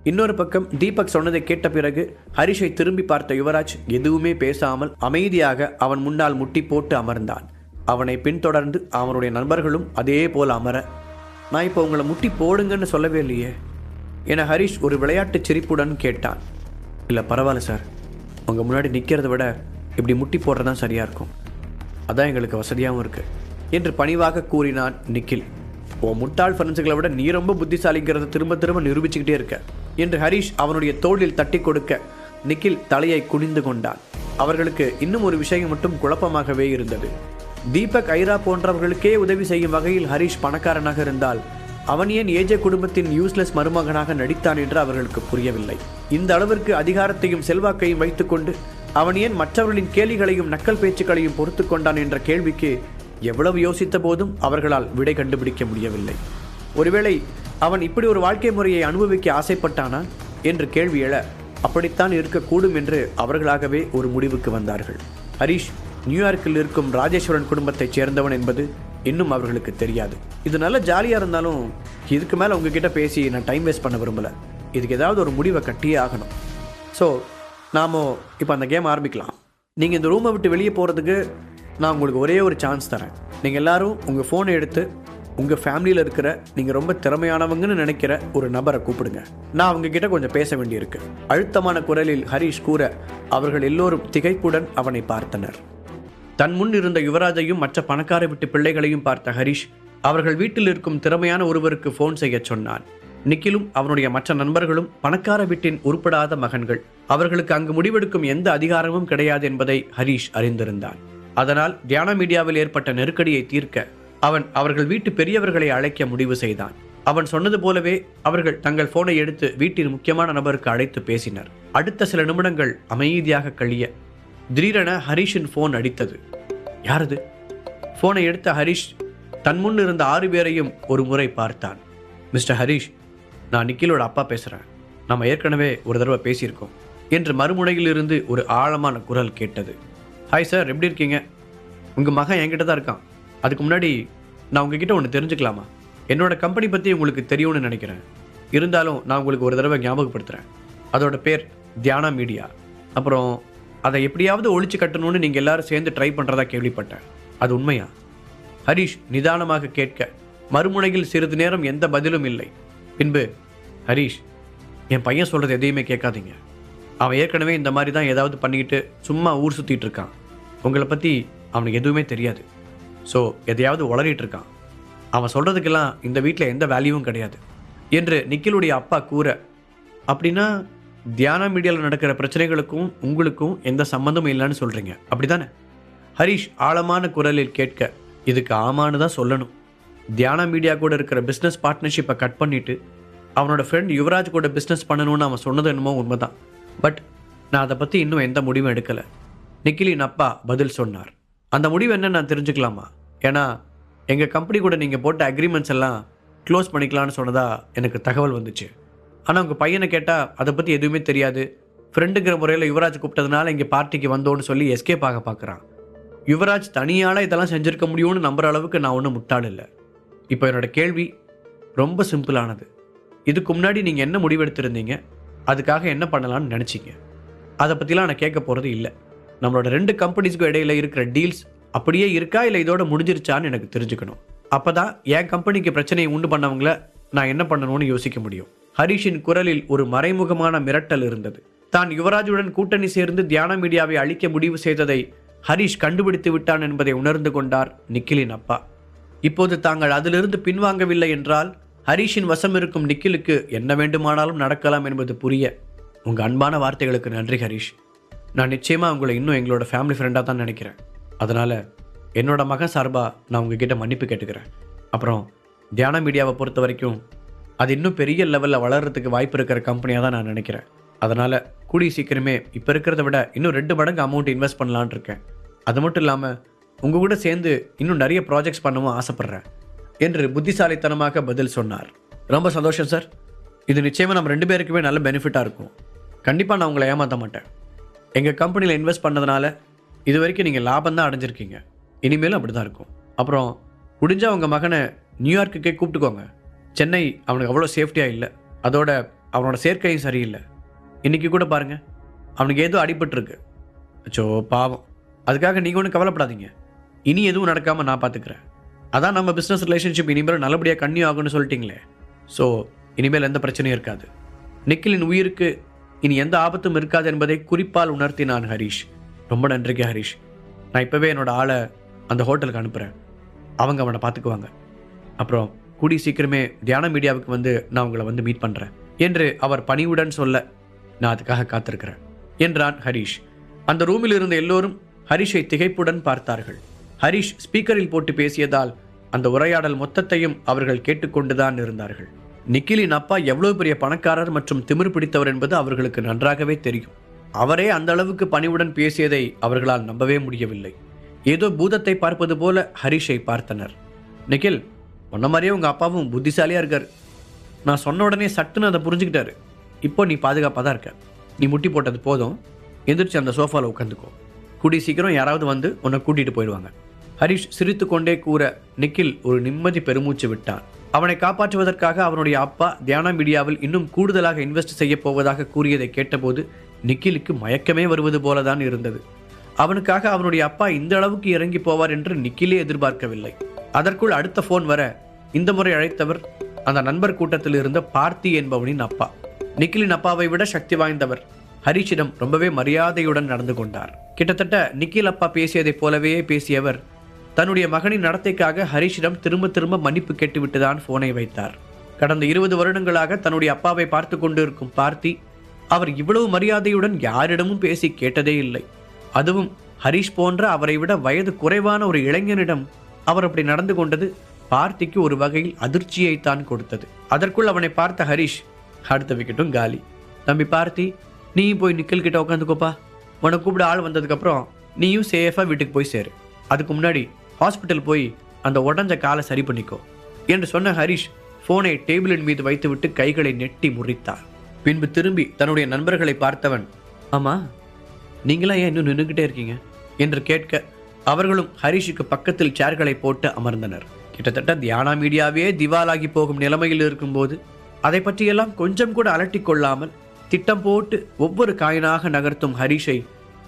இன்னொரு பக்கம் தீபக் சொன்னதை கேட்ட பிறகு ஹரிஷை திரும்பி பார்த்த யுவராஜ் எதுவுமே பேசாமல் அமைதியாக அவன் முன்னால் முட்டி போட்டு அமர்ந்தான். அவனை பின்தொடர்ந்து அவனுடைய நண்பர்களும் அதே போல் அமர, நான் இப்போ உங்களை முட்டி போடுங்கன்னு சொல்லவே இல்லையே என ஹரிஷ் ஒரு விளையாட்டு சிரிப்புடன் கேட்டான். இல்லை பரவாயில்ல சார், உங்கள் முன்னாடி நிற்கிறத விட இப்படி முட்டி போடுறதான் சரியாக இருக்கும், அதான் எங்களுக்கு வசதியாகவும் இருக்குது என்று பணிவாக கூறினான் நிக்கில். முட்டாள் ஃப்ரெண்ட்ஸுகளை விட நீ ரொம்ப புத்திசாலிங்கிறத திரும்ப திரும்ப நிரூபிச்சுக்கிட்டே இருக்க என்று ஹரிஷ் அவனுடைய தோளில் தட்டி கொடுக்க நிக்கில் தலையை குனிந்து கொண்டான். அவர்களுக்கு இன்னும் ஒரு விஷயம் மட்டும் குழப்பமாகவே இருந்தது. தீபக், ஐரா போன்றவர்களுக்கே உதவி செய்யும் வகையில் ஹரிஷ் பணக்காரனாக இருந்தால் அவன் ஏன் ஏஜே குடும்பத்தின் யூஸ்லெஸ் மருமகனாக நடித்தான் என்று அவர்களுக்கு புரியவில்லை. இந்த அளவிற்கு அதிகாரத்தையும் செல்வாக்கையும் வைத்துக்கொண்டு அவன் ஏன் மற்றவர்களின் கேலிகளையும் நக்கல் பேச்சுக்களையும் பொறுத்து கொண்டான் என்ற கேள்விக்கு எவ்வளவு யோசித்த போதும் அவர்களால் விடை கண்டுபிடிக்க முடியவில்லை. ஒருவேளை அவன் இப்படி ஒரு வாழ்க்கை முறையை அனுபவிக்க ஆசைப்பட்டானா என்று கேள்வி எழ, அப்படித்தான் இருக்கக்கூடும் என்று அவர்களாகவே ஒரு முடிவுக்கு வந்தார்கள். ஹரிஷ் நியூயார்க்கில் இருக்கும் ராஜேஸ்வரன் குடும்பத்தைச் சேர்ந்தவன் என்பது இன்னும் அவர்களுக்கு தெரியாது. இது நல்ல ஜாலியாக இருந்தாலும் இதுக்கு மேலே உங்ககிட்ட பேசி நான் டைம் வேஸ்ட் பண்ண விரும்பலை. இதுக்கு ஏதாவது ஒரு முடிவை கட்டியே ஆகணும். ஸோ நாம் இப்போ அந்த கேம் ஆரம்பிக்கலாம். நீங்கள் இந்த ரூமை விட்டு வெளியே போகிறதுக்கு நான் உங்களுக்கு ஒரே ஒரு சான்ஸ் தரேன். நீங்கள் எல்லோரும் உங்கள் ஃபோனை எடுத்து உங்கள் ஃபேமிலியில் இருக்கிற நீங்கள் ரொம்ப திறமையானவங்கன்னு நினைக்கிற ஒரு நபரை கூப்பிடுங்க. நான் அவங்கக்கிட்ட கொஞ்சம் பேச வேண்டியிருக்கு. அழுத்தமான குரலில் ஹரிஷ் கூற அவர்கள் எல்லோரும் திகைப்புடன் அவனை பார்த்தனர். தன் முன் இருந்த யுவராஜையும் மற்ற பணக்கார வீட்டு பிள்ளைகளையும் பார்த்த ஹரிஷ் அவர்கள் வீட்டில் இருக்கும் திறமையான ஒருவருக்கு ஃபோன் செய்ய சொன்னான். நிக்கிலும் அவனுடைய மற்ற நண்பர்களும் பணக்கார வீட்டின் உருப்படாத மகன்கள். அவர்களுக்கு அங்கு முடிவெடுக்கும் எந்த அதிகாரமும் கிடையாது என்பதை ஹரிஷ் அறிந்திருந்தான். அதனால் தியானா மீடியாவில் ஏற்பட்ட நெருக்கடியை தீர்க்க அவன் அவர்கள் வீட்டு பெரியவர்களை அழைக்க முடிவு செய்தான். அவன் சொன்னது போலவே அவர்கள் தங்கள் போனை எடுத்து வீட்டின் முக்கியமான நபருக்கு அழைத்து பேசினர். அடுத்த சில நிமிடங்கள் அமைதியாக கழிய திடீரென ஹரிஷின் போன் அடித்தது. யாரது? போனை எடுத்த ஹரிஷ் தன் முன் இருந்த 6 பேரையும் ஒரு முறை பார்த்தான். மிஸ்டர் ஹரிஷ், நான் நிக்கிலோட அப்பா பேசுகிறேன். நம்ம ஏற்கனவே ஒரு தடவை பேசியிருக்கோம் என்று மறுமுனையில் இருந்து ஒரு ஆழமான குரல் கேட்டது. ஹாய் சார், எப்படி இருக்கீங்க? உங்கள் மகன் என்கிட்ட தான் இருக்கான். அதுக்கு முன்னாடி நான் உங்ககிட்ட ஒன்று தெரிஞ்சுக்கலாமா? என்னோட கம்பெனி பற்றி உங்களுக்கு தெரியும்னு நினைக்கிறேன். இருந்தாலும் நான் உங்களுக்கு ஒரு தடவை ஞாபகப்படுத்துகிறேன். அதோட பேர் தியானா மீடியா. அப்புறம் அதை எப்படியாவது ஒழிச்சு கட்டணும்னு நீங்கள் எல்லாரும் சேர்ந்து ட்ரை பண்ணுறதா கேள்விப்பட்டேன். அது உண்மையா? ஹரிஷ் நிதானமாக கேட்க மறுமுனையில் சிறிது நேரம் எந்த பதிலும் இல்லை. பின்பு, ஹரிஷ், என் பையன் சொல்கிறது எதையுமே கேட்காதீங்க. அவன் ஏற்கனவே இந்த மாதிரி தான் ஏதாவது பண்ணிக்கிட்டு சும்மா ஊர் சுற்றிட்டு இருக்கான். உங்களை பற்றி அவனுக்கு எதுவுமே தெரியாது. ஸோ எதையாவது உளறிட்டு இருக்கான். அவன் சொல்கிறதுக்கெல்லாம் இந்த வீட்டில் எந்த வேல்யூவும் கிடையாது என்று நிக்கிலுடைய அப்பா கூற, அப்படின்னா தியானா மீடியாவில் நடக்கிற பிரச்சனைகளுக்கும் உங்களுக்கும் எந்த சம்மந்தமும் இல்லைன்னு சொல்கிறீங்க, அப்படி தானே? ஹரிஷ் ஆழமான குரலில் கேட்க, இதுக்கு ஆமான்னு தான் சொல்லணும். தியானா மீடியா கூட இருக்கிற பிஸ்னஸ் பார்ட்னர்ஷிப்பை கட் பண்ணிவிட்டு அவனோட ஃப்ரெண்ட் யுவராஜ் கூட பிஸ்னஸ் பண்ணணும்னு அவன் சொன்னது என்னமோ உண்மைதான். பட் நான் அதை பற்றி இன்னும் எந்த முடிவும் எடுக்கலை. நிக்கிலின் அப்பா பதில் சொன்னார். அந்த முடிவு என்ன நான் தெரிஞ்சுக்கலாமா? ஏன்னா எங்கள் கம்பெனி கூட நீங்கள் போட்ட அக்ரிமெண்ட்ஸ் எல்லாம் க்ளோஸ் பண்ணிக்கலான்னு சொன்னதா எனக்கு தகவல் வந்துச்சு. ஆனால் உங்கள் பையனை கேட்டால் அதை பற்றி எதுவுமே தெரியாது. ஃப்ரெண்டுங்கிற முறையில் யுவராஜ் கூப்பிட்டதுனால இங்கே பார்ட்டிக்கு வந்தோன்னு சொல்லி எஸ்கேப் ஆக பார்க்குறான். யுவராஜ் தனியால் இதெல்லாம் செஞ்சுருக்க முடியும்னு நம்புகிற அளவுக்கு நான் ஒன்றும் முட்டாள் இல்லை. இப்போ என்னோடய கேள்வி ரொம்ப சிம்பிளானது. இதுக்கு முன்னாடி நீங்கள் என்ன முடிவெடுத்திருந்தீங்க? அதுக்காக என்ன பண்ணலான்னு நினச்சிங்க? அதை பற்றிலாம் நான் கேட்க போகிறது இல்லை. நம்மளோட 2 கம்பெனிஸ்க்கும் இடையில் இருக்கிற டீல்ஸ் அப்படியே இருக்கா இல்லை இதோட முடிஞ்சிருச்சான்னு எனக்கு தெரிஞ்சுக்கணும். அப்போ தான் என் கம்பெனிக்கு பிரச்சனையை உண்டு பண்ணவங்கள நான் என்ன பண்ணணும்னு யோசிக்க முடியும். ஹரிஷின் குரலில் ஒரு மறைமுகமான மிரட்டல் இருந்தது. தான் யுவராஜுடன் கூட்டணி சேர்ந்து தியானா மீடியாவை அழிக்க முடிவு செய்ததை ஹரிஷ் கண்டுபிடித்து விட்டான் என்பதை உணர்ந்து கொண்டார் நிக்கிலின் அப்பா. இப்போது தாங்கள் அதிலிருந்து பின்வாங்கவில்லை என்றால் ஹரிஷின் வசம் இருக்கும் நிக்கிலுக்கு என்ன வேண்டுமானாலும் நடக்கலாம் என்பது புரிய, உங்கள் அன்பான வார்த்தைகளுக்கு நன்றி ஹரிஷ். நான் நிச்சயமாக உங்களை இன்னும் எங்களோட ஃபேமிலி ஃப்ரெண்டாக தான் நினைக்கிறேன். அதனால் என்னோட மகன் சார்பாக நான் உங்ககிட்ட மன்னிப்பு கேட்டுக்கிறேன். அப்புறம் தியானா மீடியாவை பொறுத்த வரைக்கும் அது இன்னும் பெரிய லெவலில் வளர்கிறதுக்கு வாய்ப்பு இருக்கிற கம்பெனியாக தான் நான் நினைக்கிறேன். அதனால் கூடிய சீக்கிரமே இப்போ இருக்கிறத விட இன்னும் 2 மடங்கு அமௌண்ட் இன்வெஸ்ட் பண்ணலான் இருக்கேன். அது மட்டும் இல்லாமல் உங்கள் கூட சேர்ந்து இன்னும் நிறைய ப்ராஜெக்ட்ஸ் பண்ணவும் ஆசைப்பட்றேன் என்று புத்திசாலித்தனமாக பதில் சொன்னார். ரொம்ப சந்தோஷம் சார். இது நிச்சயமாக நம்ம 2 பேருக்குமே நல்ல பெனிஃபிட்டாக இருக்கும். கண்டிப்பாக நான் உங்களை ஏமாற்ற மாட்டேன். எங்கள் கம்பெனியில் இன்வெஸ்ட் பண்ணதுனால இது வரைக்கும் நீங்கள் லாபம் தான் அடைஞ்சிருக்கீங்க. இனிமேலும் அப்படி தான் இருக்கும். அப்புறம் முடிஞ்சால் உங்கள் மகனை நியூயார்க்குக்கே கூப்பிட்டுக்கோங்க. சென்னை அவனுக்கு அவ்வளோ சேஃப்டியாக இல்லை. அதோட அவனோட சேர்க்கையும் சரியில்லை. இன்னைக்கு கூட பாருங்க, அவனுக்கு ஏதோ அடிபட்டிருக்கு. அச்சோ பாவம். அதுக்காக நீங்கள் ஒன்றும் கவலைப்படாதீங்க. இனி எதுவும் நடக்காமல் நான் பார்த்துக்கிறேன். அதான் நம்ம பிஸ்னஸ் ரிலேஷன்ஷிப் இனிமேல் நல்லபடியாக கன்னியூ ஆகும்னு சொல்லிட்டீங்களே. ஸோ இனிமேல் எந்த பிரச்சனையும் இருக்காது. நிக்கிலின் உயிருக்கு இனி எந்த ஆபத்தும் இருக்காது என்பதை குறிப்பால் உணர்த்தினான் ஹரிஷ். ரொம்ப நன்றிங்க ஹரிஷ். நான் இப்போவே என்னோட ஆளை அந்த ஹோட்டலுக்கு அனுப்புகிறேன். அவங்க அவனை பார்த்துக்குவாங்க. அப்புறம் கூடி சீக்கிரமே தியான மீடியாவுக்கு வந்து நான் உங்களை வந்து மீட் பண்ணுறேன் என்று அவர் பணிவுடன் சொல்ல, நான் அதுக்காக காத்திருக்கிறேன் என்றான் ஹரிஷ். அந்த ரூமில் இருந்த எல்லோரும் ஹரிஷை திகைப்புடன் பார்த்தார்கள். ஹரிஷ் ஸ்பீக்கரில் போட்டு பேசியதால் அந்த உரையாடல் மொத்தத்தையும் அவர்கள் கேட்டுக்கொண்டுதான் இருந்தார்கள். நிக்கிலின் அப்பா எவ்வளவு பெரிய பணக்காரர் மற்றும் திமிர் பிடித்தவர் என்பது அவர்களுக்கு நன்றாகவே தெரியும். அவரே அந்த அளவுக்கு பணிவுடன் பேசியதை அவர்களால் நம்பவே முடியவில்லை. ஏதோ பூதத்தை பார்ப்பது போல ஹரிஷை பார்த்தனர். நிக்கில், உன்ன மாதிரியே உங்கள் அப்பாவும் புத்திசாலியாக இருக்கார். நான் சொன்ன உடனே சட்டுன்னு அதை புரிஞ்சுக்கிட்டாரு. இப்போ நீ பாதுகாப்பாக தான் இருக்க. நீ முட்டி போட்டது போதும். எந்திரிச்சு அந்த சோஃபாவில் உட்காந்துக்கோ. கூடி சீக்கிரம் யாராவது வந்து உன்னை கூட்டிகிட்டு போயிடுவாங்க. ஹரிஷ் சிரித்து கொண்டே கூற நிக்கில் ஒரு நிம்மதி பெருமூச்சு விட்டான். அவனை காப்பாற்றுவதற்காக அவனுடைய அப்பா தியான மீடியாவில் இன்னும் கூடுதலாக இன்வெஸ்ட் செய்ய போவதாக கூறியதை கேட்டபோது நிக்கிலுக்கு மயக்கமே வருவது போலதான் இருந்தது. அவனுக்காக அவனுடைய அப்பா இந்த அளவுக்கு இறங்கி போவார் என்று நிக்கிலே எதிர்பார்க்கவில்லை. அதற்குள் அடுத்த போன் வர இந்த முறை அழைத்தவர் அந்த நண்பர் கூட்டத்தில் இருந்த பார்த்தி என்பவனின் அப்பா. நிக்கிலின் அப்பாவை விட சக்தி வாய்ந்தவர். ஹரிஷிடம் ரொம்பவே மரியாதையுடன் நடந்து கொண்டார். கிட்டத்தட்ட நிக்கில் அப்பா பேசியதைப் போலவே பேசியவர் தன்னுடைய மகனின் நடத்தைக்காக ஹரிஷிடம் திரும்ப திரும்ப மன்னிப்பு கேட்டுவிட்டுதான் போனை வைத்தார். கடந்த 20 வருடங்களாக தன்னுடைய அப்பாவை பார்த்து கொண்டிருக்கும் பார்த்தி அவர் இவ்வளவு மரியாதையுடன் யாரிடமும் பேசி கேட்டதே இல்லை. அதுவும் ஹரிஷ் போன்ற அவரை விட வயது குறைவான ஒரு இளைஞனிடம் அவர் அப்படி நடந்து கொண்டது பார்த்திக்கு ஒரு வகையில் அதிர்ச்சியைத்தான் கொடுத்தது. அதற்குள் அவனை பார்த்த ஹரிஷ், அடுத்த விக்கெட்டும் காலி. தம்பி பார்த்தி, நீயும் போய் நிக்கில் கிட்ட உட்காந்துக்கோப்பா. உனக்கு கூப்பிட ஆள் வந்ததுக்கப்புறம் நீயும் சேஃபாக வீட்டுக்கு போய் சேரு. அதுக்கு முன்னாடி ஹாஸ்பிட்டல் போய் அந்த உடஞ்ச காலை சரி பண்ணிக்கோ என்று சொன்ன ஹரிஷ் போனை டேபிளின் மீது வைத்துவிட்டு கைகளை நெட்டி முறித்தார். பின்பு திரும்பி தன்னுடைய நண்பர்களை பார்த்தவன், ஆமா நீங்களா ஏன் இன்னும் நின்றுகிட்டே இருக்கீங்க என்று கேட்க அவர்களும் ஹரிஷுக்கு பக்கத்தில் சேர்களை போட்டு அமர்ந்தனர். கிட்டத்தட்ட தியானா மீடியாவே திவாலாகி போகும் நிலைமையில் இருக்கும்போது அதை பற்றியெல்லாம் கொஞ்சம் கூட அலட்டிக் கொள்ளாமல் திட்டம் போட்டு ஒவ்வொரு காயினாக நகர்த்தும் ஹரிஷை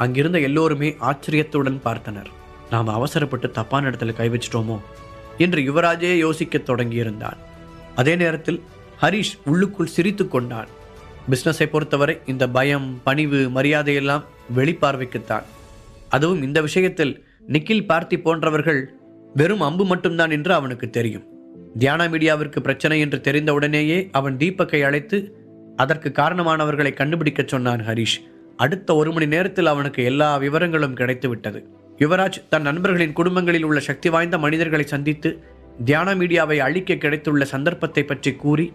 அங்கிருந்த எல்லோருமே ஆச்சரியத்துடன் பார்த்தனர். நாம் அவசரப்பட்டு தப்பான இடத்துல கை வச்சிட்டோமோ என்று யுவராஜே யோசிக்க தொடங்கியிருந்தான். அதே நேரத்தில் ஹரிஷ் உள்ளுக்குள் சிரித்து கொண்டான். பிஸ்னஸை பொறுத்தவரை இந்த பயம், பணிவு, மரியாதையெல்லாம் வெளிப்பார்வைக்குத்தான். அதுவும் இந்த விஷயத்தில் நிக்கில், பார்த்தி போன்றவர்கள் வெறும் அம்பு மட்டும்தான் என்று அவனுக்கு தெரியும். தியானா மீடியாவிற்கு பிரச்சனை என்று தெரிந்தவுடனேயே அவன் தீபக்கை அழைத்து அதற்கு காரணமானவர்களை கண்டுபிடிக்க சொன்னான் ஹரிஷ். அடுத்த 1 மணி நேரத்தில் அவனுக்கு எல்லா விவரங்களும் கிடைத்து விட்டது. யுவராஜ் தன் நண்பர்களின் குடும்பங்களில் உள்ள சக்தி வாய்ந்த மனிதர்களை சந்தித்து தியானா மீடியாவை அழிக்க கிடைத்துள்ள சந்தர்ப்பத்தை பற்றி கூறி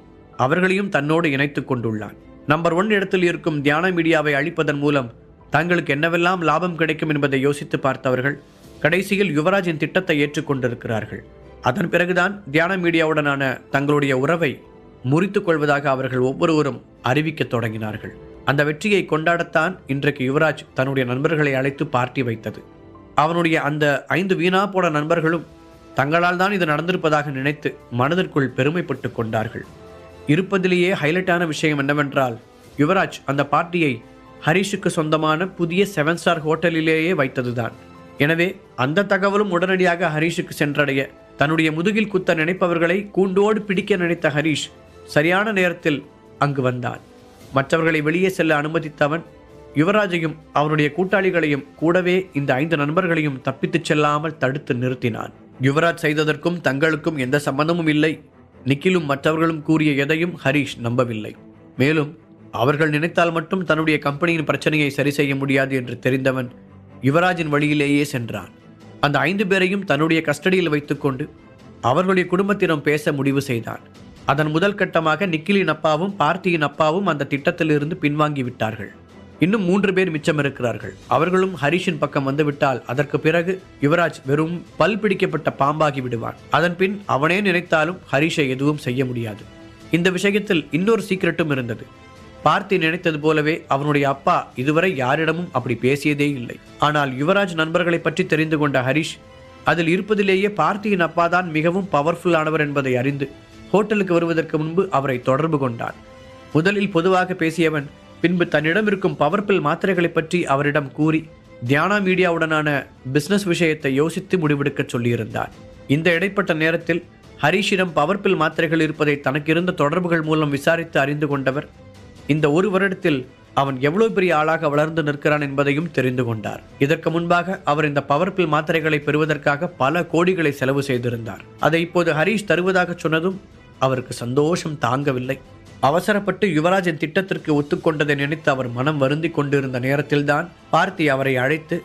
அவர்களையும் தன்னோடு இணைத்துக் கொண்டுள்ளான். நம்பர் 1 இடத்தில் இருக்கும் தியானா மீடியாவை அழிப்பதன் மூலம் தங்களுக்கு என்னவெல்லாம் லாபம் கிடைக்கும் என்பதை யோசித்து பார்த்தவர்கள் கடைசியில் யுவராஜின் திட்டத்தை ஏற்றுக்கொண்டிருக்கிறார்கள். அதன் பிறகுதான் தியானா மீடியாவுடனான தங்களுடைய உறவை முறித்துக் கொள்வதாக அவர்கள் ஒவ்வொருவரும் அறிவிக்க தொடங்கினார்கள். அந்த வெற்றியை கொண்டாடத்தான் இன்றைக்கு யுவராஜ் தன்னுடைய நண்பர்களை அழைத்து பார்ட்டி வைத்தது. அவனுடைய அந்த 5 வீணா போன நண்பர்களும் தங்களால் தான் இது நடந்திருப்பதாக நினைத்து மனதிற்குள் பெருமைப்பட்டு கொண்டார்கள். இருப்பதிலேயே ஹைலைட்டான விஷயம் என்னவென்றால் யுவராஜ் அந்த பார்ட்டியை ஹரிஷுக்கு சொந்தமான புதிய 7 ஸ்டார் ஹோட்டலிலேயே வைத்ததுதான். எனவே அந்த தகவலும் உடனடியாக ஹரிஷுக்கு சென்றடைய தன்னுடைய முதுகில் குத்த நினைப்பவர்களை கூண்டோடு பிடிக்க நினைத்த ஹரிஷ் சரியான நேரத்தில் அங்கு வந்தான். மற்றவர்களை வெளியே செல்ல அனுமதித்தவன் யுவராஜையும் அவருடைய கூட்டாளிகளையும் கூடவே இந்த 5 நண்பர்களையும் தப்பித்துச் செல்லாமல் தடுத்து நிறுத்தினான். யுவராஜ் செய்ததற்கும் தங்களுக்கும் எந்த சம்பந்தமும் இல்லை. நிக்கிலும் மற்றவர்களும் கூறிய எதையும் ஹரிஷ் நம்பவில்லை. மேலும் அவர்கள் நினைத்தால் மட்டும் தன்னுடைய கம்பெனியின் பிரச்சனையை சரி செய்ய முடியாது என்று தெரிந்தவன் யுவராஜின் வழியிலேயே சென்றான். அந்த 5 பேரையும் தன்னுடைய கஸ்டடியில் வைத்துக்கொண்டு அவர்களுடைய குடும்பத்திடம் பேச முடிவு செய்தான். அதன் முதல் கட்டமாக நிக்கிலின் அப்பாவும் பார்த்தியின் அப்பாவும் அந்த திட்டத்திலிருந்து பின்வாங்கி விட்டார்கள். இன்னும் 3 பேர் மிச்சம் இருக்கிறார்கள். அவர்களும் ஹரிஷின் பக்கம் வந்துவிட்டால் அதற்கு பிறகு யுவராஜ் வெறும் பல் பிடிக்கப்பட்ட பாம்பாகி விடுவான். அதன் பின் அவனே நினைத்தாலும் ஹரிஷை எதுவும் செய்ய முடியாது. இந்த விஷயத்தில் இன்னொரு சீக்கிரட்டும் இருந்தது. பார்த்தி நினைத்தது போலவே அவனுடைய அப்பா இதுவரை யாரிடமும் அப்படி பேசியதே இல்லை. ஆனால் யுவராஜ் நண்பர்களை பற்றி தெரிந்து கொண்ட ஹரிஷ் அதில் இருப்பதிலேயே பார்த்தியின் அப்பா தான் மிகவும் பவர்ஃபுல்லானவர் என்பதை அறிந்து ஹோட்டலுக்கு வருவதற்கு முன்பு அவரை தொடர்பு கொண்டான். முதலில் பொதுவாக பேசியவன் பின்பு தன்னிடம் இருக்கும் பவர்பில் மாத்திரைகளை பற்றி அவரிடம் கூறி தியானா மீடியாவுடனான பிசினஸ் விஷயத்தை யோசித்து முடிவெடுக்க சொல்லியிருந்தார். இந்த இடைப்பட்ட நேரத்தில் ஹரிஷிடம் பவர்பில் மாத்திரைகள் இருப்பதை தனக்கு இருந்த தொடர்புகள் மூலம் விசாரித்து அறிந்து கொண்டவர் இந்த ஒரு வருடத்தில் அவன் எவ்வளவு பெரிய ஆளாக வளர்ந்து நிற்கிறான் என்பதையும் தெரிந்து கொண்டார். இதற்கு முன்பாக அவர் இந்த பவர்பில் மாத்திரைகளை பெறுவதற்காக பல கோடிகளை செலவு செய்திருந்தார். அதை இப்போது ஹரிஷ் தருவதாக சொன்னதும் அவருக்கு சந்தோஷம் தாங்கவில்லை. அவசரப்பட்டு யுவராஜின் திட்டத்திற்கு ஒத்துக்கொண்டதை நினைத்து அவர் மனம் வருந்தி கொண்டிருந்த நேரத்தில்தான் பார்த்தி அவரை அழைத்து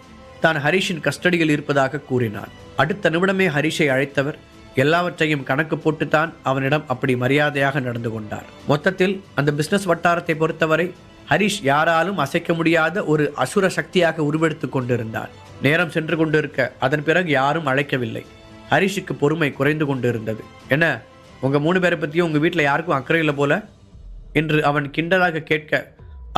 தான் ஹரிஷின் கஸ்டடியில் இருப்பதாக கூறினார். அடுத்த நிமிடமே ஹரிஷை அழைத்தவர் எல்லாவற்றையும் கணக்கு போட்டுத்தான் அவனிடம் அப்படி மரியாதையாக நடந்து கொண்டார். மொத்தத்தில் அந்த பிசினஸ் வட்டாரத்தை பொறுத்தவரை ஹரிஷ் யாராலும் அசைக்க முடியாத ஒரு அசுர சக்தியாக உருவெடுத்துக் கொண்டிருந்தார். நேரம் சென்று கொண்டிருக்க அதன் பிறகு யாரும் அழைக்கவில்லை. ஹரிஷுக்கு பொறுமை குறைந்து கொண்டிருந்தது. என்ன, உங்க 3 பேரை பற்றியும் உங்க வீட்டில் யாருக்கும் அக்கறை இல்லை போல என்று அவன் கிண்டலாக கேட்க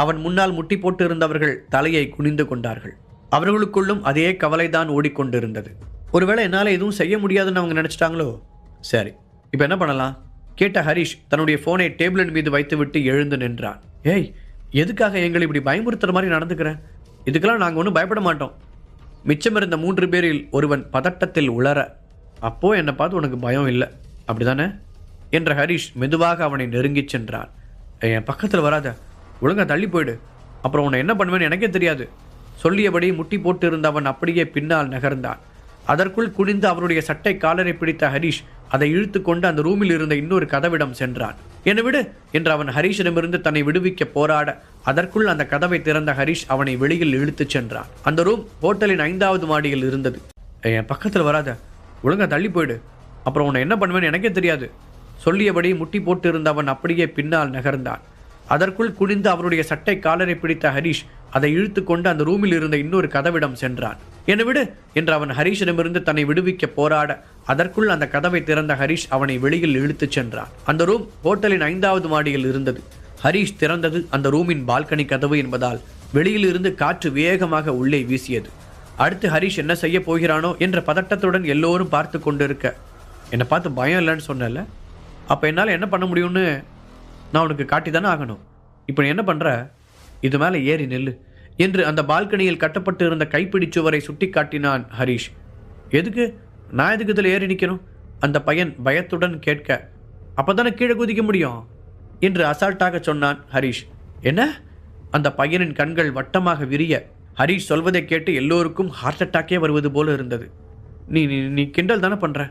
அவன் முன்னால் முட்டி போட்டு இருந்தவர்கள் தலையை குனிந்து கொண்டார்கள். அவர்களுக்குள்ளும் அதே கவலைதான் ஓடிக்கொண்டிருந்தது. ஒருவேளை என்னால் எதுவும் செய்ய முடியாதுன்னு அவங்க நினைச்சிட்டாங்களோ? சரி, இப்போ என்ன பண்ணலாம் கேட்ட ஹரிஷ் தன்னுடைய போனை டேபிளின் மீது வைத்துவிட்டு எழுந்து நின்றான். ஏய், எதுக்காக எங்களை இப்படி பயமுறுத்துற மாதிரி நடந்துக்கிறேன்? இதுக்கெல்லாம் நாங்கள் ஒன்றும் பயப்பட மாட்டோம். மிச்சமிருந்த 3 பேரில் ஒருவன் பதட்டத்தில் உளர, அப்போ என்னை பார்த்து உனக்கு பயம் இல்லை அப்படிதானே என்ற ஹரிஷ் மெதுவாக அவனை நெருங்கிச் சென்றான். என் பக்கத்தில் வராத, ஒழுங்கா தள்ளி போயிடு, அப்புறம் உன்னை என்ன பண்ணுவேன்னு எனக்கே தெரியாது. சொல்லியபடி முட்டி போட்டு இருந்த அவன் அப்படியே பின்னால் நகர்ந்தான். அதற்குள் குனிந்து அவருடைய சட்டை காலரை பிடித்த ஹரிஷ் அதை இழுத்து கொண்டு அந்த ரூமில் இருந்த இன்னொரு கதவிடம் சென்றான். என்னை விடு என்று அவன் ஹரிஷிடமிருந்து தன்னை விடுவிக்க போராட அதற்குள் அந்த கதவை திறந்த ஹரிஷ் அவனை வெளியில் இழுத்துச் சென்றான். அந்த ரூம் ஹோட்டலின் 5வது மாடியில் இருந்தது. என் பக்கத்தில் வராத, ஒழுங்கா தள்ளி போயிடு, அப்புறம் உன்னை என்ன பண்ணுவேன்னு எனக்கே தெரியாது. சொல்லியபடி முட்டி போட்டு இருந்த அவன் அப்படியே பின்னால் நகர்ந்தான். அதற்குள் குனிந்து அவருடைய சட்டை காலரை பிடித்த ஹரிஷ் அதை இழுத்து கொண்டு அந்த ரூமில் இருந்த இன்னொரு கதவிடம் சென்றான். என்னை விடு என்று அவன் ஹரிஷிடமிருந்து தன்னை விடுவிக்க போராட அதற்குள் அந்த கதவை திறந்த ஹரிஷ் அவனை வெளியில் இழுத்துச் சென்றான். அந்த ரூம் ஹோட்டலின் 5வது மாடியில் இருந்தது. ஹரிஷ் திறந்தது அந்த ரூமின் பால்கனி கதவு என்பதால் வெளியில் இருந்து காற்று வேகமாக உள்ளே வீசியது. அடுத்து ஹரிஷ் என்ன செய்ய போகிறானோ என்ற பதட்டத்துடன் எல்லோரும் பார்த்து கொண்டிருக்க, என்னை பார்த்து பயம் இல்லைன்னு சொன்னல, அப்போ என்னால் என்ன பண்ண முடியும்னு நான் உனக்கு காட்டி தானே ஆகணும். இப்போ நீ என்ன பண்ணுற? இது மேலே ஏறி நெல்லு என்று அந்த பால்கனியில் கட்டப்பட்டு இருந்த கைப்பிடி சுவரை சுட்டி காட்டினான் ஹரிஷ். எதுக்கு? நான் எதுக்கு இதில் ஏறி நிற்கணும்? அந்த பையன் பயத்துடன் கேட்க, அப்போ தானே கீழே குதிக்க முடியும் என்று அசால்ட்டாக சொன்னான் ஹரிஷ். என்ன? அந்த பையனின் கண்கள் வட்டமாக விரிய ஹரிஷ் சொல்வதை கேட்டு எல்லோருக்கும் ஹார்ட் அட்டாக்கே வருவது போல இருந்தது. நீ நீ கிண்டல் தானே பண்ணுற?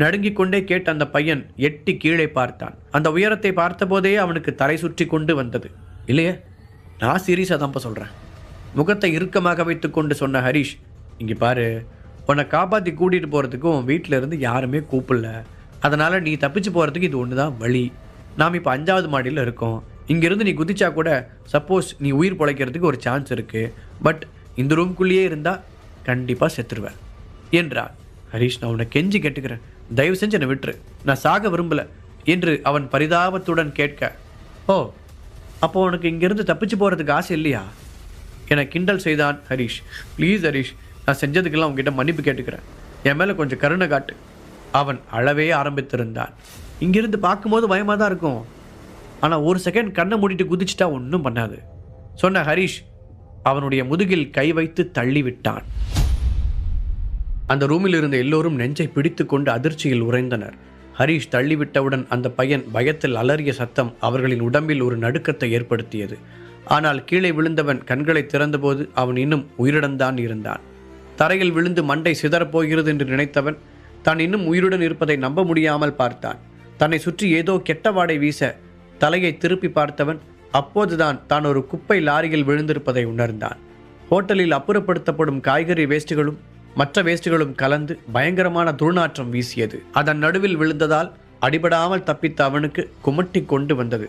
நடுங்கிக் கொண்டே கேட்ட அந்த பையன் எட்டி கீழே பார்த்தான். அந்த உயரத்தை பார்த்தபோதே அவனுக்கு தலை சுற்றி கொண்டு வந்தது. இல்லையே, நான் சீரியஸாக தான்ப்பா சொல்கிறேன். முகத்தை இறுக்கமாக வைத்து கொண்டு சொன்ன ஹரிஷ், இங்கே பாரு, உன்னை காப்பாற்றி கூட்டிகிட்டு போகிறதுக்கு உன் வீட்டில் இருந்து யாருமே கூப்பிடல. அதனால் நீ தப்பிச்சு போகிறதுக்கு இது ஒன்று தான் வழி. நாம் இப்போ 5வது மாடியில் இருக்கோம். இங்கேருந்து நீ குதிச்சா கூட சப்போஸ் நீ உயிர் பிழைக்கிறதுக்கு ஒரு சான்ஸ் இருக்குது. பட் இந்த ரூம்குள்ளேயே இருந்தால் கண்டிப்பாக செத்துருவேன் என்றார். ஹரிஷ், நான் உன்னை கெஞ்சி கேட்டுக்கிறேன், தயவு செஞ்சு என்னை விட்டுரு, நான் சாக விரும்பலை என்று அவன் பரிதாபத்துடன் கேட்க, ஓ அப்போ உனக்கு இங்கிருந்து தப்பிச்சு போகிறதுக்கு ஆசை இல்லையா என கிண்டல் செய்தான் ஹரிஷ். ப்ளீஸ் ஹரிஷ், நான் செஞ்சதுக்கெல்லாம் உங்ககிட்ட மன்னிப்பு கேட்டுக்கிறேன், என் மேலே கொஞ்சம் கருணை காட்டு. அவன் அழவே ஆரம்பித்திருந்தான். இங்கிருந்து பார்க்கும்போது பயமாக தான் இருக்கும், ஆனால் ஒரு செகண்ட் கண்ணை மூடிட்டு குதிச்சிட்டா ஒன்றும் பண்ணாது சொன்ன ஹரிஷ் அவனுடைய முதுகில் கை வைத்து தள்ளிவிட்டான். அந்த ரூமில் இருந்த எல்லோரும் நெஞ்சை பிடித்து கொண்டு அதிர்ச்சியில் உறைந்தனர். ஹரிஷ் தள்ளிவிட்டவுடன் அந்த பையன் பயத்தில் அலறிய சத்தம் அவர்களின் உடம்பில் ஒரு நடுக்கத்தை ஏற்படுத்தியது. ஆனால் கீழே விழுந்தவன் கண்களை திறந்தபோது அவன் இன்னும் உயிருடன் இருந்தான். தரையில் விழுந்து மண்டை சிதறப்போகிறது என்று நினைத்தவன் தான் இன்னும் உயிருடன் இருப்பதை நம்ப முடியாமல் பார்த்தான். தன்னை சுற்றி ஏதோ கெட்ட வாடை வீச தலையை திருப்பி பார்த்தவன் அப்போதுதான் தான் ஒரு குப்பை லாரியில் விழுந்திருப்பதை உணர்ந்தான். ஹோட்டலில் அப்புறப்படுத்தப்படும் காய்கறி வேஸ்டுகளும் மற்ற வேஸ்டுகளும் கலந்து பயங்கரமான துர்நாற்றம் வீசியது. அதன் நடுவில் விழுந்ததால் அடிபடாமல் தப்பித்த அவனுக்கு குமட்டி கொண்டு வந்தது.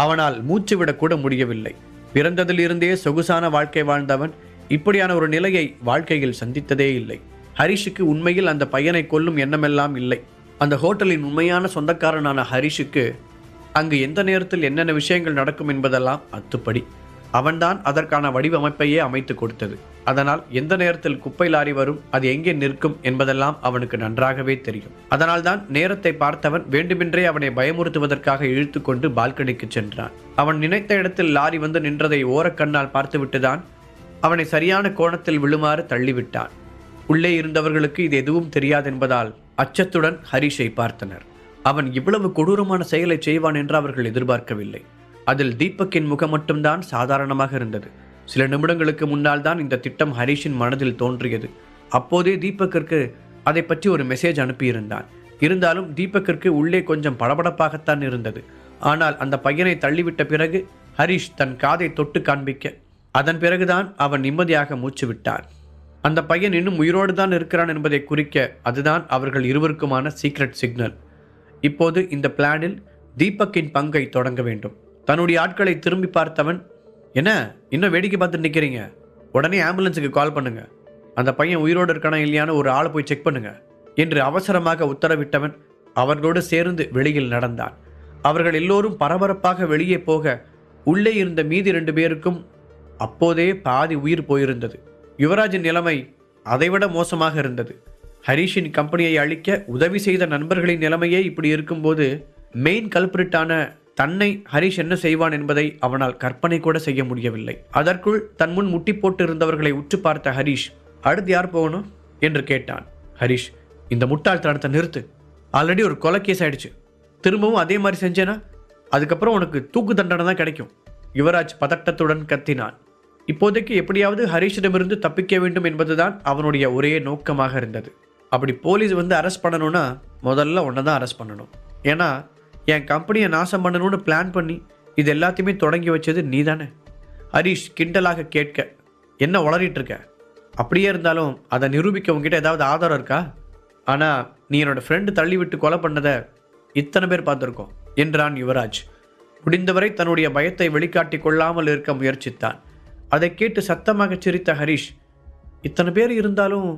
அவனால் மூச்சு விடக்கூட முடியவில்லை. பிறந்ததிலிருந்தே சொகுசான வாழ்க்கை வாழ்ந்தவன் இப்படியான ஒரு நிலையை வாழ்க்கையில் சந்தித்ததே இல்லை. ஹரிஷுக்கு உண்மையில் அந்த பையனை கொல்லும் எண்ணமெல்லாம் இல்லை. அந்த ஹோட்டலின் உண்மையான சொந்தக்காரனான ஹரிஷுக்கு அங்கு எந்த நேரத்தில் என்னென்ன விஷயங்கள் நடக்கும் என்பதெல்லாம் அத்துப்படி. அவன்தான் அதற்கான வடிவமைப்பையே அமைத்து கொடுத்தது. அதனால் எந்த நேரத்தில் குப்பை லாரி வரும், அது எங்கே நிற்கும் என்பதெல்லாம் அவனுக்கு நன்றாகவே தெரியும். அதனால்தான் நேரத்தை பார்த்தவன் வேண்டுமென்றே அவனை பயமுறுத்துவதற்காக இழுத்து கொண்டு பால்கனிக்கு சென்றான். அவன் நினைத்த இடத்தில் லாரி வந்து நின்றதை ஓரக்கண்ணால் பார்த்துவிட்டுதான் அவனை சரியான கோணத்தில் விழுமாறு தள்ளிவிட்டான். உள்ளே இருந்தவர்களுக்கு இது எதுவும் தெரியாதென்பதால் அச்சத்துடன் ஹரிஷை பார்த்தனர். அவன் இவ்வளவு கொடூரமான செயலை செய்வான் என்று அவர்கள் எதிர்பார்க்கவில்லை. அதில் தீபக்கின் முகம் மட்டும்தான் சாதாரணமாக இருந்தது. சில நிமிடங்களுக்கு முன்னால் தான் இந்த திட்டம் ஹரிஷின் மனதில் தோன்றியது. அப்போதே தீபக்கிற்கு அதை பற்றி ஒரு மெசேஜ் அனுப்பியிருந்தான். இருந்தாலும் தீபக்கிற்கு உள்ளே கொஞ்சம் படபடப்பாகத்தான் இருந்தது. ஆனால் அந்த பையனை தள்ளிவிட்ட பிறகு ஹரிஷ் தன் காதை தொட்டு காண்பிக்க, அதன் பிறகுதான் அவன் நிம்மதியாக மூச்சு விட்டான். அந்த பையன் இன்னும் உயிரோடு தான் இருக்கிறான் என்பதை குறிக்க அதுதான் அவர்கள் இருவருக்குமான சீக்ரெட் சிக்னல். இப்போது இந்த பிளானில் தீபக்கின் பங்கை தொடங்க வேண்டும். தன்னுடைய ஆட்களை திரும்பி பார்த்தவன், என்ன இன்னும் வேடிக்கை பார்த்து நிற்கிறீங்க, உடனே ஆம்புலன்ஸுக்கு கால் பண்ணுங்க, அந்த பையன் உயிரோடு இருக்கானா இல்லையான்னு ஒரு ஆளை போய் செக் பண்ணுங்க என்று அவசரமாக உத்தரவிட்டவன் அவர்களோடு சேர்ந்து வெளியில் நடந்தான். அவர்கள் எல்லோரும் பரபரப்பாக வெளியே போக உள்ளே இருந்த மீதி 2 பேருக்கும் அப்போதே பாதி உயிர் போயிருந்தது. யுவராஜின் நிலைமை அதைவிட மோசமாக இருந்தது. ஹரிஷின் கம்பெனியை அழிக்க உதவி செய்த நண்பர்களின் நிலைமையே இப்படி இருக்கும்போது மெயின் கல்பிரிட்டான தன்னை ஹரிஷ் என்ன செய்வான் என்பதை அவனால் கற்பனை கூட செய்ய முடியவில்லை. அதற்குள் தன் முன் முட்டி போட்டு இருந்தவர்களை உற்று பார்த்த ஹரிஷ், அடுத்து யார் போகணும் என்று கேட்டான். ஹரிஷ், இந்த முட்டாள்தனத்தை நிறுத்து, ஆல்ரெடி ஒரு கொலை கேஸ் ஆயிடுச்சு, திரும்பவும் அதே மாதிரி செஞ்சேனா அதுக்கப்புறம் உனக்கு தூக்கு தண்டனை தான் கிடைக்கும். யுவராஜ் பதட்டத்துடன் கத்தினான். இப்போதைக்கு எப்படியாவது ஹரிஷிடமிருந்து தப்பிக்க வேண்டும் என்பதுதான் அவனுடைய ஒரே நோக்கமாக இருந்தது. அப்படி போலீஸ் வந்து அரெஸ்ட் பண்ணணும்னா முதல்ல உன்னை தான் அரெஸ்ட் பண்ணணும். ஏன்னா என் கம்பெனியை நாசம் பண்ணணும்னு பிளான் பண்ணி இது எல்லாத்தையுமே தொடங்கி வச்சது நீ தானே. ஹரிஷ் கிண்டலாக கேட்க, என்ன உளறிட்டு இருக்க? அப்படியே இருந்தாலும் அதை நிரூபிக்க உங்ககிட்ட ஏதாவது ஆதாரம் இருக்கா? ஆனால் நீ என்னோட ஃப்ரெண்டு தள்ளிவிட்டு கொலை பண்ணதை இத்தனை பேர் பார்த்துருக்கோம் என்றான் யுவராஜ். முடிந்தவரை தன்னுடைய பயத்தை வெளிக்காட்டி கொள்ளாமல் இருக்க முயற்சித்தான். அதை கேட்டு சத்தமாக சிரித்த ஹரிஷ், இத்தனை பேர் இருந்தாலும்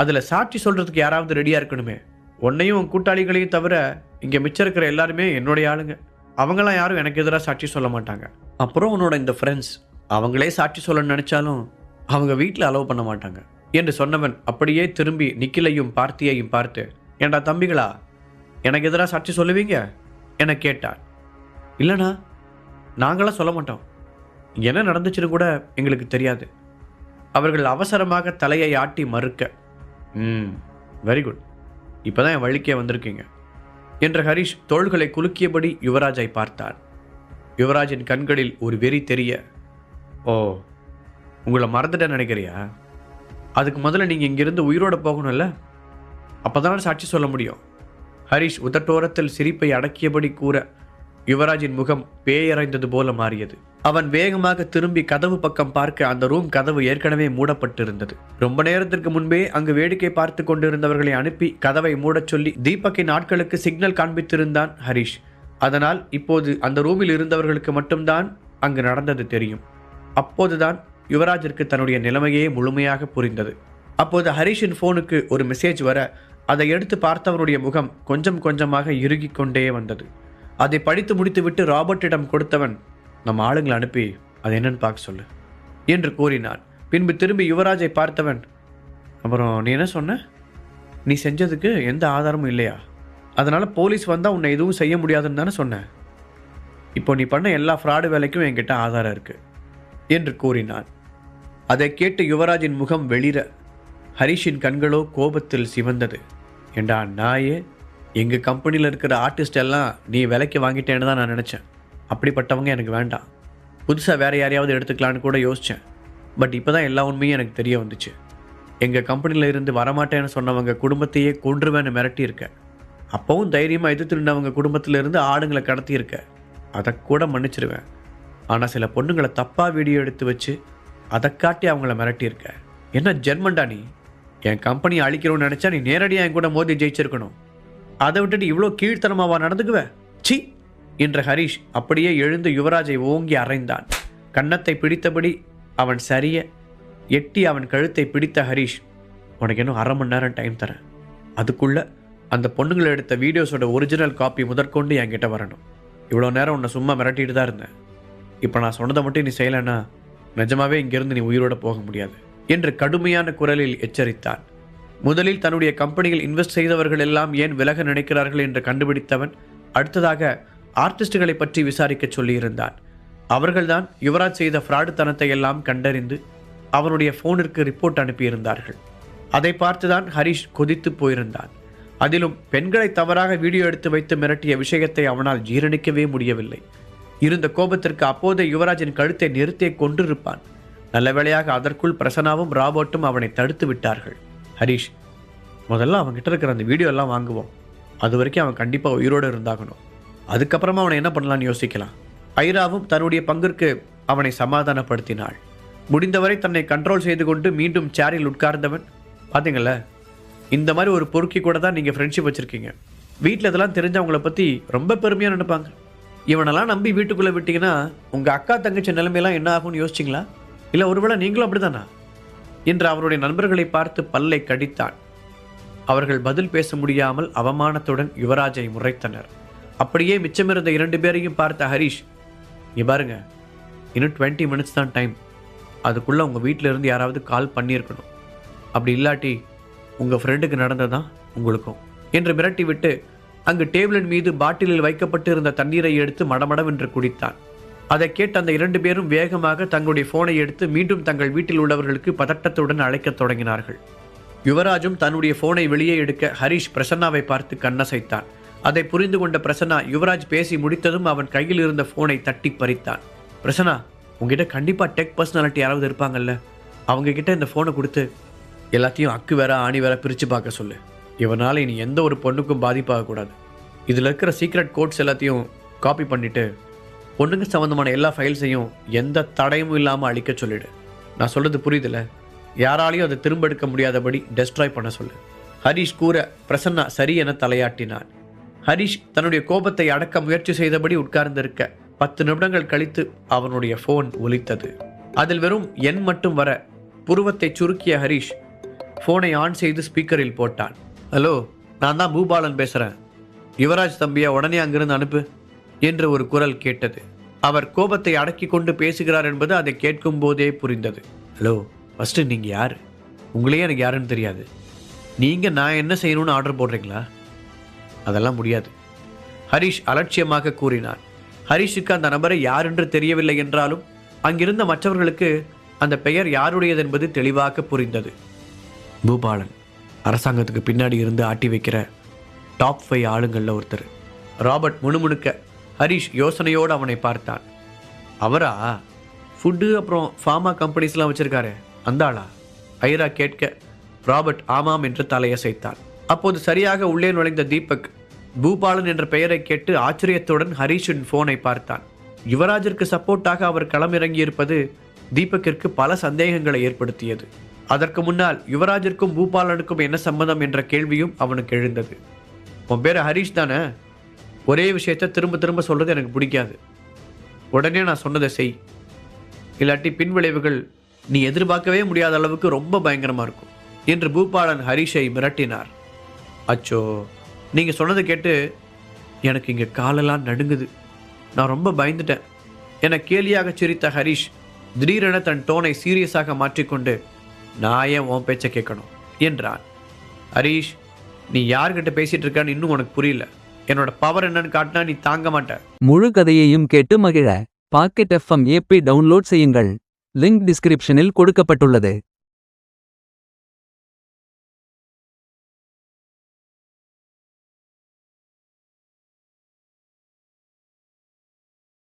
அதில் சாட்சி சொல்கிறதுக்கு யாராவது ரெடியாக இருக்கணுமே. உன்னையும் கூட்டாளிகளையும் தவிர இங்கே மிச்சம் இருக்கிற எல்லாருமே என்னுடைய ஆளுங்க, அவங்களாம் யாரும் எனக்கு எதிராக சாட்சி சொல்ல மாட்டாங்க. அப்புறம் உன்னோட இந்த ஃப்ரெண்ட்ஸ், அவங்களே சாட்சி சொல்லணும்னு நினச்சாலும் அவங்க வீட்டில் அலோவ் பண்ண மாட்டாங்க என்று சொன்னவன் அப்படியே திரும்பி நிக்கிலையும் பார்த்தியையும் பார்த்து, ஏண்டா தம்பிகளா, எனக்கு எதிராக சாட்சி சொல்லுவீங்க என கேட்டான். இல்லைண்ணா, நாங்களாம் சொல்ல மாட்டோம், என்ன நடந்துச்சுன்னு கூட எங்களுக்கு தெரியாது. அவர்கள் அவசரமாக தலையை ஆட்டி மறுக்க, வெரி குட், இப்போ தான் என் வழிக்கே வந்திருக்கீங்க என்ற ஹரிஷ் தோள்களை குலுக்கியபடி யுவராஜை பார்த்தார். யுவராஜின் கண்களில் ஒரு வெறி தெரிய, ஓ உங்களை மறந்துட்டேன்னு நினைக்கிறியா? அதுக்கு முதல்ல நீங்கள் இங்கிருந்து உயிரோடு போகணும்ல, அப்போ தானே சாட்சி சொல்ல முடியும். ஹரிஷ் உதட்டோரத்தில் சிரிப்பை அடக்கியபடி கூற யுவராஜின் முகம் பேயறைந்தது போல மாறியது. அவன் வேகமாக திரும்பி கதவு பக்கம் பார்க்க அந்த ரூம் கதவு ஏற்கனவே மூடப்பட்டிருந்தது. ரொம்ப நேரத்திற்கு முன்பே அங்கு வேடிக்கை பார்த்து கொண்டிருந்தவர்களை அனுப்பி கதவை மூடச் சொல்லி தீபக்கின் ஆட்களுக்கு சிக்னல் காண்பித்திருந்தான் ஹரிஷ். அதனால் இப்போது அந்த ரூமில் இருந்தவர்களுக்கு மட்டும்தான் அங்கு நடந்தது தெரியும். அப்போதுதான் யுவராஜிற்கு தன்னுடைய நிலைமையே முழுமையாக புரிந்தது. அப்போது ஹரிஷின் போனுக்கு ஒரு மெசேஜ் வர அதை எடுத்து பார்த்தவனுடைய முகம் கொஞ்சம் கொஞ்சமாக இறுகி கொண்டே வந்தது. அதை படித்து முடித்துவிட்டு ராபர்ட்டிடம் கொடுத்தவன், நம்ம ஆளுங்களை அனுப்பி அது என்னன்னு பார்க்க சொல்லு என்று கூறினான். பின்பு திரும்பி யுவராஜை பார்த்தவன், அப்புறம் நீ என்ன சொன்ன? நீ செஞ்சதுக்கு எந்த ஆதாரமும் இல்லையா? அதனால் போலீஸ் வந்தால் உன்னை எதுவும் செய்ய முடியாதுன்னு தானே சொன்னேன். இப்போ நீ பண்ண எல்லா ஃப்ராடு வேலைக்கும் என்கிட்ட ஆதாரம் இருக்குது என்று கூறினான். அதை கேட்டு யுவராஜின் முகம் வெளிர, ஹரிஷின் கண்களோ கோபத்தில் சிவந்தது. ஏண்டா நாயே, எங்கள் கம்பெனியில் இருக்கிற ஆர்டிஸ்ட் எல்லாம் நீ விலைக்கு வாங்கிட்டேன்னு தான் நான் நினச்சேன். அப்படிப்பட்டவங்க எனக்கு வேண்டாம். புதுசாக வேறு யாரையாவது எடுத்துக்கலான்னு கூட யோசித்தேன். பட் இப்போ தான் எல்லா உண்மையும் எனக்கு தெரிய வந்துச்சு. எங்கள் கம்பெனியில் இருந்து வரமாட்டேன்னு சொன்னவங்க குடும்பத்தையே கொன்றுவேன்னு மிரட்டியிருக்க. அப்போவும் தைரியமாக எதிர்த்து நின்றவங்க குடும்பத்தில் இருந்து ஆளுங்களை கடத்தியிருக்க. அதை கூட மன்னிச்சிருவேன். ஆனால் சில பொண்ணுங்களை தப்பாக வீடியோ எடுத்து வச்சு அதை காட்டி அவங்கள மிரட்டியிருக்க. என்ன ஜென்மண்டா நீ? என் கம்பெனியை அழிக்கணும்னு நினச்சா நீ நேரடியாக என் கூட மோதி ஜெயிச்சிருக்கணும். அதை விட்டுட்டு இவ்வளோ கீழ்த்தனமாவா நடந்துக்குவேன்? சி என்ற ஹரிஷ் அப்படியே எழுந்து யுவராஜை ஓங்கி அறைந்தான். கன்னத்தை பிடித்தபடி அவன் சரிய எட்டி அவன் கழுத்தை பிடித்த ஹரிஷ், உனக்கு இன்னும் 1/2 மணி நேரம் டைம் தரேன். அதுக்குள்ளே அந்த பொண்ணுங்களை எடுத்த வீடியோஸோட ஒரிஜினல் காப்பி முதற்கொண்டு என்கிட்ட வரணும். இவ்வளோ நேரம் உன்னை சும்மா மிரட்டிட்டு தான் இருந்தேன். இப்போ நான் சொன்னதை மட்டும் நீ செய்யலைன்னா நிஜமாவே இங்கிருந்து நீ உயிரோட போக முடியாது என்று கடுமையான குரலில் எச்சரித்தான். முதலில் தன்னுடைய கம்பெனியில் இன்வெஸ்ட் செய்தவர்கள் எல்லாம் ஏன் விலக நினைக்கிறார்கள் என்று கண்டுபிடித்தவன் அடுத்ததாக ஆர்டிஸ்டுகளை பற்றி விசாரிக்க சொல்லியிருந்தான். அவர்கள்தான் யுவராஜ் செய்த ஃப்ராடுத்தனத்தை எல்லாம் கண்டறிந்து அவனுடைய போனிற்கு ரிப்போர்ட் அனுப்பியிருந்தார்கள். அதை பார்த்துதான் ஹரிஷ் கொதித்து போயிருந்தான். அதிலும் பெண்களை தவறாக வீடியோ எடுத்து வைத்து மிரட்டிய விஷயத்தை அவனால் ஜீரணிக்கவே முடியவில்லை. இருந்த கோபத்திற்கு அப்போதே யுவராஜின் கழுத்தை நிறுத்தே கொண்டிருப்பான். நல்ல வேளையாக அதற்குள் பிரசன்னாவும் ராபர்ட்டும் அவனை தடுத்து விட்டார்கள். ஹரிஷ், முதல்ல அவன்கிட்ட இருக்கிற அந்த வீடியோ எல்லாம் வாங்குவோம். அது வரைக்கும் அவன் கண்டிப்பாக உயிரோடு இருந்தாகணும். அதுக்கப்புறமா அவனை என்ன பண்ணலான்னு யோசிக்கலாம். ஐராவும் தன்னுடைய பங்கிற்கு அவனை சமாதானப்படுத்தினாள். முடிந்தவரை தன்னை கண்ட்ரோல் செய்து கொண்டு மீண்டும் சேரில் உட்கார்ந்தவன், பார்த்தீங்கள, இந்த மாதிரி ஒரு பொறுக்கி கூட தான் நீங்கள் ஃப்ரெண்ட்ஷிப் வச்சுருக்கீங்க. வீட்டில் இதெல்லாம் தெரிஞ்சவங்களை பற்றி ரொம்ப பெருமையாக நினைப்பாங்க. இவனெல்லாம் நம்பி வீட்டுக்குள்ளே விட்டீங்கன்னா உங்கள் அக்கா தங்கச்சி நிலைமையெல்லாம் என்ன ஆகும்னு யோசிச்சிங்களா? இல்லை ஒருவேளை நீங்களும் அப்படிதானா என்று அவருடைய நண்பர்களை பார்த்து பல்லை கடித்தான். அவர்கள் பதில் பேச முடியாமல் அவமானத்துடன் யுவராஜை முறைத்தனர். அப்படியே மிச்சமிருந்த 2 பேரையும் பார்த்த ஹரிஷ், நீ பாருங்க, இன்னும் 20 minutes தான் டைம். அதுக்குள்ளே உங்கள் வீட்டில் இருந்து யாராவது கால் பண்ணியிருக்கணும். அப்படி இல்லாட்டி உங்கள் ஃப்ரெண்டுக்கு நடந்ததான் உங்களுக்கும் என்று மிரட்டி விட்டு அங்கு டேபிளின் மீது பாட்டிலில் வைக்கப்பட்டு இருந்த தண்ணீரை எடுத்து மடமடவென்று குடித்தான். அதை கேட்டு அந்த 2 பேரும் வேகமாக தங்களுடைய போனை எடுத்து மீண்டும் தங்கள் வீட்டில் உள்ளவர்களுக்கு பதட்டத்துடன் அழைக்கத் தொடங்கினார்கள். யுவராஜும் தன்னுடைய போனை வெளியே எடுக்க ஹரிஷ் பிரசன்னாவை பார்த்து கண்ணசைத்தான். அதை புரிந்து கொண்ட பிரசன்னா யுவராஜ் பேசி முடித்ததும் அவன் கையில் இருந்த போனை தட்டி பறித்தான். பிரசன்னா, உங்ககிட்ட கண்டிப்பாக டெக் பர்சனாலிட்டி யாராவது இருப்பாங்கல்ல, அவங்க கிட்ட இந்த ஃபோனை கொடுத்து எல்லாத்தையும் அக்கு வேற ஆணி வேற பிரித்து பார்க்க சொல்லு. இவனால் இனி எந்த ஒரு பொண்ணுக்கும் பாதிப்பாகக்கூடாது. இதில் இருக்கிற சீக்ரெட் கோட்ஸ் எல்லாத்தையும் காப்பி பண்ணிவிட்டு பொண்ணுங்க சம்மந்தமான எல்லா ஃபைல்ஸையும் எந்த தடையும் இல்லாமல் அழிக்க சொல்லிடு. நான் சொல்கிறது புரியுதில்ல? யாராலையும் அதை திரும்ப எடுக்க முடியாதபடி டெஸ்ட்ராய் பண்ண சொல்லு. ஹரிஷ் கூற பிரசன்னா சரி என தலையாட்டினான். ஹரிஷ் தன்னுடைய கோபத்தை அடக்க முயற்சி செய்தபடி உட்கார்ந்திருக்க 10 நிமிடங்கள் கழித்து அவனுடைய ஃபோன் ஒலித்தது. அதில் வெறும் எண் மட்டும் வர புருவத்தை சுருக்கிய ஹரிஷ் ஃபோனை ஆன் செய்து ஸ்பீக்கரில் போட்டான். ஹலோ, நான் தான் பூபாலன் பேசுகிறேன். யுவராஜ் தம்பியை உடனே அங்கிருந்து அனுப்பு என்று ஒரு குரல் கேட்டது. அவர் கோபத்தை அடக்கி கொண்டு பேசுகிறார் என்பது அதை கேட்கும் போதே புரிந்தது. ஹலோ, ஃபஸ்ட்டு நீங்கள் யார்? உங்களையே எனக்கு யாருன்னு தெரியாது. நீங்கள் நான் என்ன செய்யணும்னு ஆர்டர் போடுறீங்களா? அதெல்லாம் முடியாது, ஹரிஷ் அலட்சியமாக கூறினார். ஹரிஷுக்கு அந்த நபரை யார் என்று தெரியவில்லை என்றாலும் அங்கிருந்த மற்றவர்களுக்கு அந்த பெயர் யாருடையது என்பது தெளிவாக புரிந்தது. பூபாலன், அரசாங்கத்துக்கு பின்னாடி இருந்து ஆட்டி வைக்கிற டாப் 5 ஆளுங்களில் ஒருத்தர். ராபர்ட் முணுமுணுக்க ஹரிஷ் யோசனையோடு அவனை பார்த்தான். அவரா? ஃபுட்டு அப்புறம் ஃபார்மா கம்பெனிஸ்லாம் வச்சிருக்காரு, அந்த ஆளா? ஐரா கேட்க ராபர்ட் ஆமாம் என்று தலையசைத்தான். அப்போது சரியாக உள்ளே நுழைந்த தீபக் பூபாலன் என்ற பெயரை கேட்டு ஆச்சரியத்துடன் ஹரிஷின் போனை பார்த்தான். யுவராஜிற்கு சப்போர்ட்டாக அவர் களமிறங்கியிருப்பது தீபக்கிற்கு பல சந்தேகங்களை ஏற்படுத்தியது. அதற்கு முன்னால் யுவராஜிற்கும் பூபாலனுக்கும் என்ன சம்பந்தம் என்ற கேள்வியும் அவனுக்கு எழுந்தது. உன் பேர் ஹரிஷ் தானே? ஒரே விஷயத்தை திரும்ப திரும்ப சொல்றது எனக்கு பிடிக்காது. உடனே நான் சொன்னதை செய், இல்லாட்டி பின்விளைவுகள் நீ எதிர்பார்க்கவே முடியாத அளவுக்கு ரொம்ப பயங்கரமா இருக்கும் என்று பூபாலன் ஹரிஷை மிரட்டினார். அச்சோ, நீங்க சொன்னதை கேட்டு எனக்கு இங்க காலெல்லாம் நடுங்குது. நான் ரொம்ப பயந்துட்டேன் என கேலியாக சிரித்த ஹரிஷ் திடீரென தன் டோனை சீரியஸாக மாற்றிக்கொண்டு, நான் ஏன் உன் பேச்சை கேட்கணும் என்றான். ஹரிஷ், நீ யார்கிட்ட பேசிட்டு இருக்கான்னு இன்னும் உனக்கு புரியல. என்னோட பவர் என்னன்னு காட்டினா நீ தாங்க மாட்ட. முழு கதையையும் கேட்டு மகிழ பாக்கெட் FM ஆப்பை டவுன்லோட் செய்யுங்கள். லிங்க் டிஸ்கிரிப்ஷனில் கொடுக்கப்பட்டுள்ளது.